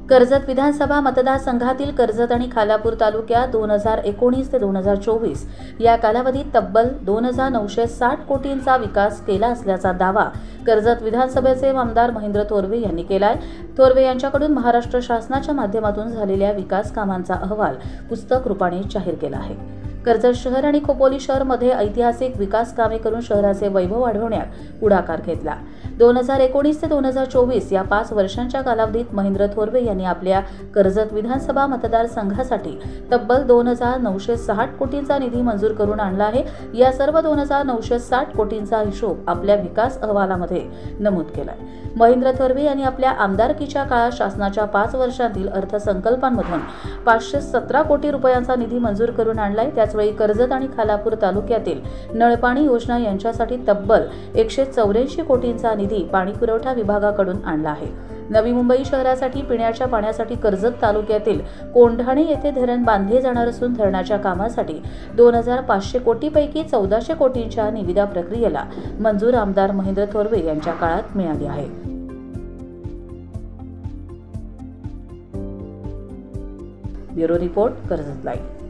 कर्जत विधानसभा मतदारसंघातील कर्जत आणि खालापूर तालुक्यात 2019 ते 2024 या कालावधीत तब्बल 2,960 कोटींचा विकास केला असल्याचा दावा कर्जत विधानसभेचे आमदार महेंद्र थोरवे यांनी केलाय। थोरवे यांच्याकडून महाराष्ट्र शासनाच्या माध्यमातून झालेल्या विकास कामांचा अहवाल पुस्तक रूपाने जाहीर केला आहे। कर्जत शहर आणि खोपोली शहर मध्ये ऐतिहासिक विकास कामे करून शहराचे वैभव वाढवण्यात पुढाकार घेतला। 2019 ते 2024 या 5 वर्षांच्या कालावधीत महेंद्र थोरवे यांनी आपल्या कर्जत विधानसभा मतदारसंघासाठी तब्बल 2,960 कोटींचा निधी मंजूर करून आणला आहे। या सर्व 2,960 कोटींचा हिशोब आपल्या विकास अहवालामध्ये नमूद केलाय। महेंद्र थोरवे यांनी आपल्या आमदारकीच्या काळात शासनाच्या 5 वर्षांतील अर्थसंकल्पांमधून 517 कोटी रुपयांचा निधी मंजूर करून आणलाय। त्याचवेळी कर्जत आणि खालापूर तालुक्यातील नळपाणी योजना यांच्यासाठी तब्बल 184 कोटींचा निधी पाणीपुरवठा विभागाकडून आणला आहे। नवी मुंबई शहरासाठी पिण्याच्या पाण्यासाठी कर्जत तालुक्यातील कोंढाणे येथे धरण बांधले जाणार असून धरणाच्या कामासाठी 2,500 कोटीपैकी 1,400 कोटींच्या निविदा प्रक्रियेला मंजूर आमदार महेंद्र थोरवे यांच्या काळात मिळाली आहे। Bureau report, Karjat live.